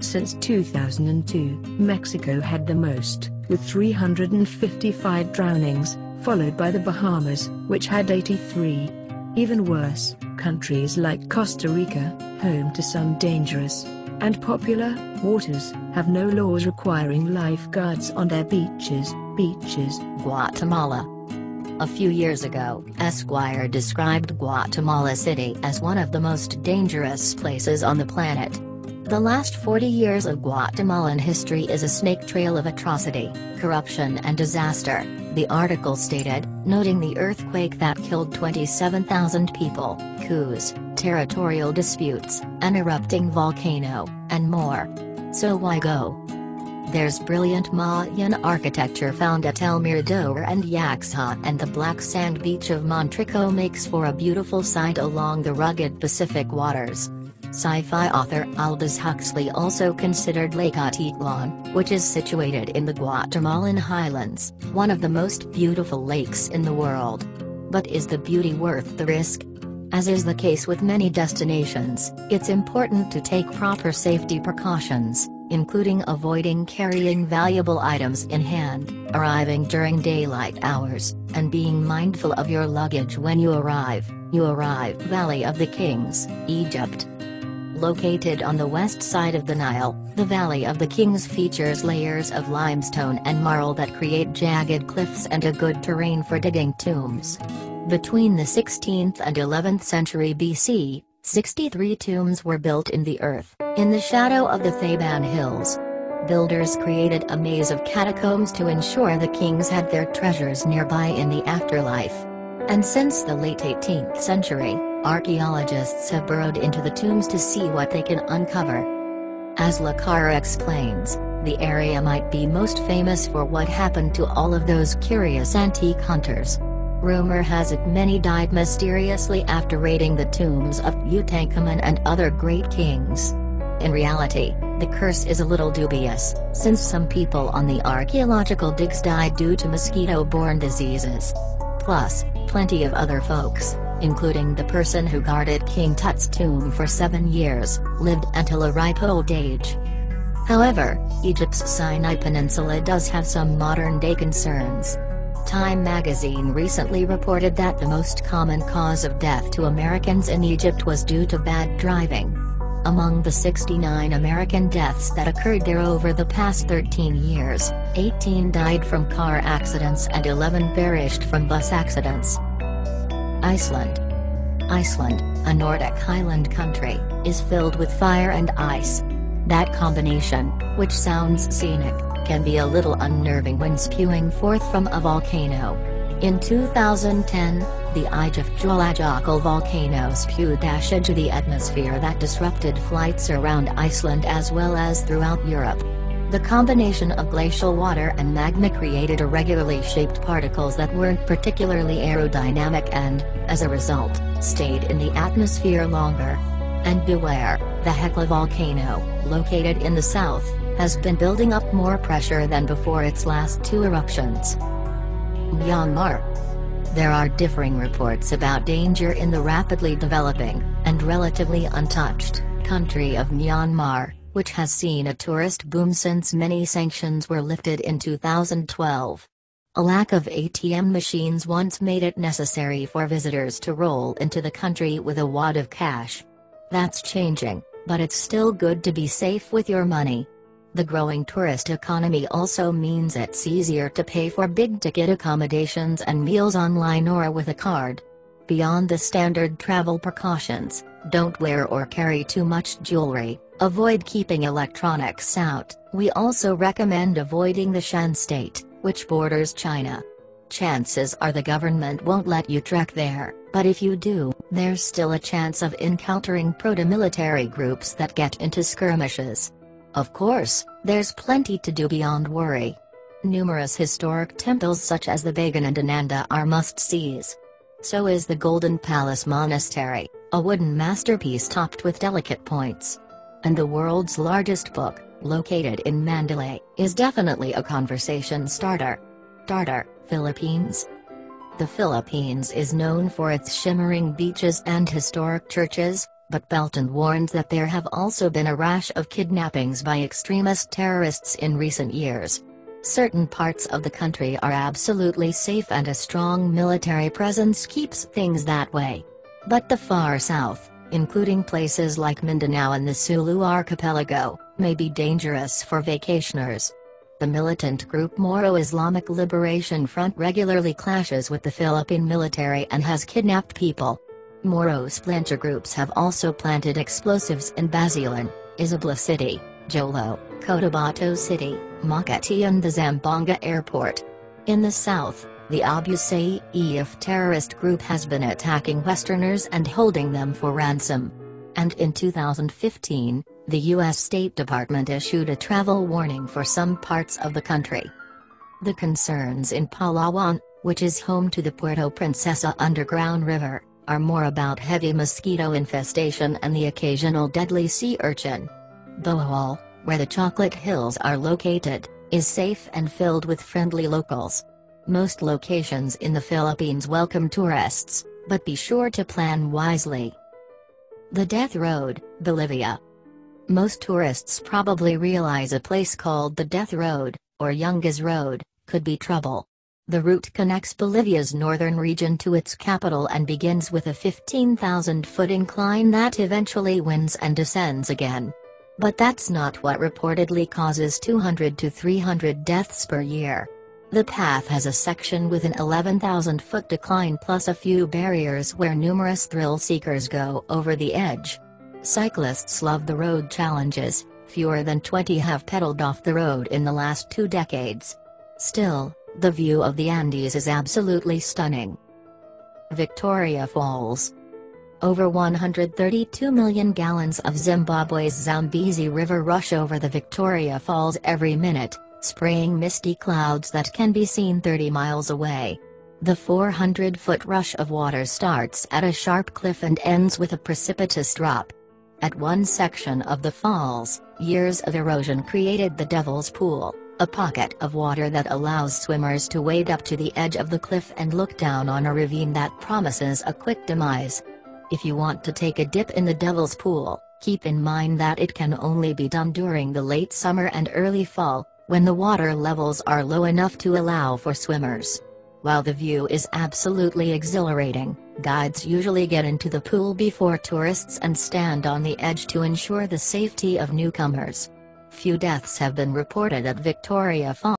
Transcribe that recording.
Since 2002, Mexico had the most, with 355 drownings, followed by the Bahamas, which had 83. Even worse, countries like Costa Rica, home to some dangerous and popular waters, have no laws requiring lifeguards on their beaches. Guatemala. A few years ago, Esquire described Guatemala City as one of the most dangerous places on the planet. The last 40 years of Guatemalan history is a snake trail of atrocity, corruption and disaster, the article stated, noting the earthquake that killed 27,000 people, coups, territorial disputes, an erupting volcano, and more. So why go? There's brilliant Mayan architecture found at El Mirador and Yaxha, and the black sand beach of Montrico makes for a beautiful sight along the rugged Pacific waters. Sci-fi author Aldous Huxley also considered Lake Atitlan, which is situated in the Guatemalan highlands, one of the most beautiful lakes in the world. But is the beauty worth the risk? As is the case with many destinations, it's important to take proper safety precautions, including avoiding carrying valuable items in hand, arriving during daylight hours, and being mindful of your luggage when you arrive. Valley of the Kings, Egypt. Located on the west side of the Nile, the Valley of the Kings features layers of limestone and marl that create jagged cliffs and a good terrain for digging tombs. Between the 16th and 11th century BC, 63 tombs were built in the earth, in the shadow of the Theban Hills. Builders created a maze of catacombs to ensure the kings had their treasures nearby in the afterlife. And since the late 18th century, archaeologists have burrowed into the tombs to see what they can uncover. As Lacara explains, the area might be most famous for what happened to all of those curious antique hunters. Rumor has it many died mysteriously after raiding the tombs of Tutankhamun and other great kings. In reality, the curse is a little dubious, since some people on the archaeological digs died due to mosquito-borne diseases. Plus, plenty of other folks, including the person who guarded King Tut's tomb for 7 years, lived until a ripe old age. However, Egypt's Sinai Peninsula does have some modern-day concerns. Time magazine recently reported that the most common cause of death to Americans in Egypt was due to bad driving. Among the 69 American deaths that occurred there over the past 13 years, 18 died from car accidents and 11 perished from bus accidents. Iceland. Iceland, a Nordic highland country, is filled with fire and ice. That combination, which sounds scenic, can be a little unnerving when spewing forth from a volcano. In 2010, the Eyjafjallajökull volcano spewed ash into the atmosphere that disrupted flights around Iceland as well as throughout Europe. The combination of glacial water and magma created irregularly shaped particles that weren't particularly aerodynamic and, as a result, stayed in the atmosphere longer. And beware, the Hekla volcano, located in the south, has been building up more pressure than before its last 2 eruptions. Myanmar. There are differing reports about danger in the rapidly developing, and relatively untouched, country of Myanmar, which has seen a tourist boom since many sanctions were lifted in 2012. A lack of ATM machines once made it necessary for visitors to roll into the country with a wad of cash. That's changing, but it's still good to be safe with your money. The growing tourist economy also means it's easier to pay for big-ticket accommodations and meals online or with a card. Beyond the standard travel precautions, don't wear or carry too much jewelry, avoid keeping electronics out. We also recommend avoiding the Shan state, which borders China. Chances are the government won't let you trek there, but if you do, there's still a chance of encountering proto-military groups that get into skirmishes. Of course, there's plenty to do beyond worry. Numerous historic temples such as the Bagan and Ananda are must-sees. So is the Golden Palace Monastery, a wooden masterpiece topped with delicate points. And the world's largest book, located in Mandalay, is definitely a conversation starter. Philippines. The Philippines is known for its shimmering beaches and historic churches, but Belton warns that there have also been a rash of kidnappings by extremist terrorists in recent years. Certain parts of the country are absolutely safe and a strong military presence keeps things that way. But the far south, including places like Mindanao and the Sulu Archipelago, may be dangerous for vacationers. The militant group Moro Islamic Liberation Front regularly clashes with the Philippine military and has kidnapped people. Moro splinter groups have also planted explosives in Basilan, Isabela City, Jolo, Cotabato City, Makati and the Zamboanga Airport. In the south, the Abu Sayyaf terrorist group has been attacking Westerners and holding them for ransom. And in 2015, the U.S. State Department issued a travel warning for some parts of the country. The concerns in Palawan, which is home to the Puerto Princesa underground river, are more about heavy mosquito infestation and the occasional deadly sea urchin. Bohol, where the Chocolate Hills are located, is safe and filled with friendly locals. Most locations in the Philippines welcome tourists, but be sure to plan wisely. The Death Road, Bolivia. Most tourists probably realize a place called the Death Road, or Yungas Road, could be trouble. The route connects Bolivia's northern region to its capital and begins with a 15,000-foot incline that eventually winds and descends again. But that's not what reportedly causes 200 to 300 deaths per year. The path has a section with an 11,000-foot decline plus a few barriers where numerous thrill seekers go over the edge. Cyclists love the road challenges, fewer than 20 have pedaled off the road in the last 2 decades. Still, the view of the Andes is absolutely stunning. Victoria Falls. Over 132 million gallons of Zimbabwe's Zambezi River rush over the Victoria Falls every minute, spraying misty clouds that can be seen 30 miles away. The 400-foot rush of water starts at a sharp cliff and ends with a precipitous drop. At one section of the falls, years of erosion created the Devil's Pool, a pocket of water that allows swimmers to wade up to the edge of the cliff and look down on a ravine that promises a quick demise. If you want to take a dip in the Devil's Pool, keep in mind that it can only be done during the late summer and early fall, when the water levels are low enough to allow for swimmers. While the view is absolutely exhilarating, guides usually get into the pool before tourists and stand on the edge to ensure the safety of newcomers. Few deaths have been reported at Victoria Falls.